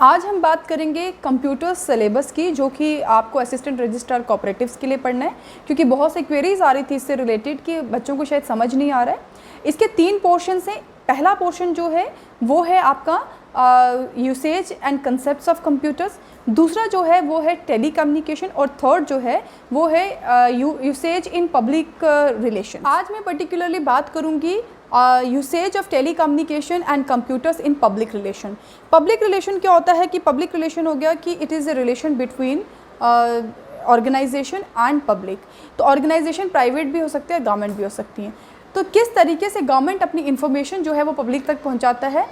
आज हम बात करेंगे कंप्यूटर सिलेबस की, जो कि आपको असिस्टेंट रजिस्ट्रार कोऑपरेटिव्स के लिए पढ़ना है, क्योंकि बहुत से क्वेरीज आ रही थी इससे रिलेटेड कि बच्चों को शायद समझ नहीं आ रहा है। इसके 3 पोर्शंस हैं। पहला पोर्शन जो है वो है आपका usage and concepts of computers, दूसरा जो है वो है टेली कम्युनिकेशन, और थर्ड जो है वो है यूसेज इन पब्लिक रिलेशन। आज मैं पर्टिकुलरली बात करूँगी usage of telecommunication and computers in public relation. Public relation क्या होता है कि पब्लिक रिलेशन हो गया कि it is a relation between organisation and public. तो ऑर्गेनाइजेशन प्राइवेट भी हो सकती है, गवर्नमेंट भी हो सकती हैं। तो किस तरीके से गवर्नमेंट अपनी इन्फॉर्मेशन जो है वो पब्लिक तक पहुंचाता है,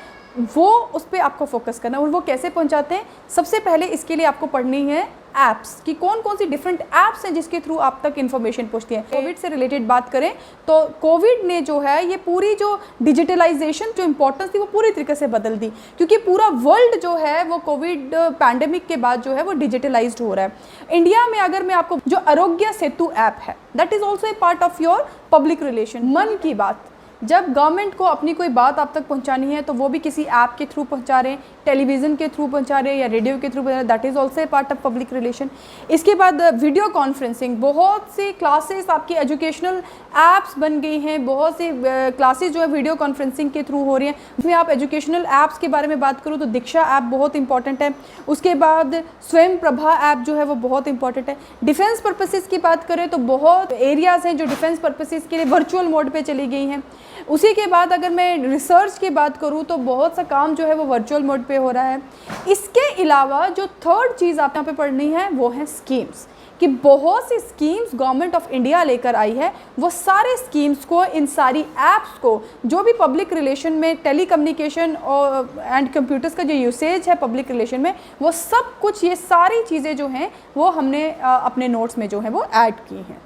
वो उस पर आपको फोकस करना है। और वो कैसे पहुंचाते हैं, सबसे पहले इसके लिए आपको पढ़नी है ऐप्स कि कौन कौन सी डिफरेंट ऐप्स हैं जिसके थ्रू आप तक इन्फॉर्मेशन पहुंचती है। कोविड से रिलेटेड बात करें तो कोविड ने जो है ये पूरी जो डिजिटलाइजेशन जो इंपॉर्टेंस थी वो पूरी तरीके से बदल दी, क्योंकि पूरा वर्ल्ड जो है वो कोविड पैंडेमिक के बाद जो है वो डिजिटलाइज्ड हो रहा है। इंडिया में अगर मैं आपको जो आरोग्य सेतु ऐप है, that is also a part of your public relation. मन की बात, जब गवर्नमेंट को अपनी कोई बात आप तक पहुंचानी है तो वो भी किसी ऐप के थ्रू पहुंचा रहे हैं, टेलीविज़न के थ्रू पहुंचा रहे हैं या रेडियो के थ्रू पहुंचा रहे हैं, that is also a part of public relation. इसके बाद वीडियो कॉन्फ्रेंसिंग, बहुत सी क्लासेस आपकी एजुकेशनल ऐप्स बन गई हैं, बहुत सी क्लासेस जो है वीडियो कॉन्फ्रेंसिंग के थ्रू हो रही हैं। इसमें आप एजुकेशनल ऐप्स के बारे में बात करूँ तो दीक्षा ऐप बहुत इंपॉर्टेंट है। उसके बाद स्वयं प्रभा ऐप जो है वो बहुत इंपॉर्टेंट है। डिफेंस पर्पसेस की बात करें तो बहुत एरियाज़ हैं जो डिफेंस पर्पसेस के लिए वर्चुअल मोड पर चली गई हैं। उसी के बाद अगर मैं रिसर्च की बात करूं तो बहुत सा काम जो है वो वर्चुअल मोड पे हो रहा है। इसके अलावा जो थर्ड चीज़ आप यहाँ पे पढ़नी है वो है स्कीम्स, कि बहुत सी स्कीम्स गवर्नमेंट ऑफ इंडिया लेकर आई है। वो सारे स्कीम्स को, इन सारी ऐप्स को, जो भी पब्लिक रिलेशन में टेली कम्युनिकेशन और एंड कंप्यूटर्स का जो यूसेज है पब्लिक रिलेशन में, वो सब कुछ, ये सारी चीज़ें जो हैं वो हमने अपने नोट्स में जो है वो ऐड की हैं।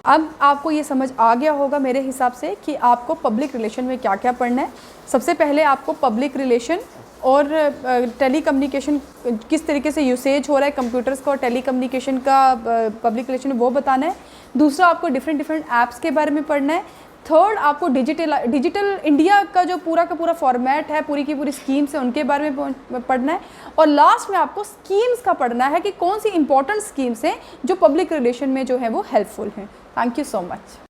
अब आपको ये समझ आ गया होगा मेरे हिसाब से कि आपको पब्लिक रिलेशन में क्या क्या पढ़ना है। सबसे पहले आपको पब्लिक रिलेशन और टेली कम्युनिकेशन किस तरीके से यूसेज हो रहा है कंप्यूटर्स का और टेली कम्युनिकेशन का पब्लिक रिलेशन में, वो बताना है। दूसरा, आपको डिफरेंट ऐप्स के बारे में पढ़ना है। थर्ड, आपको डिजिटल इंडिया का जो पूरा का पूरा फॉर्मेट है, पूरी की पूरी स्कीम्स है, उनके बारे में पढ़ना है। और लास्ट में आपको स्कीम्स का पढ़ना है कि कौन सी इंपॉर्टेंट स्कीम्स हैं जो पब्लिक रिलेशन में जो है वो हेल्पफुल हैं। Thank you so much.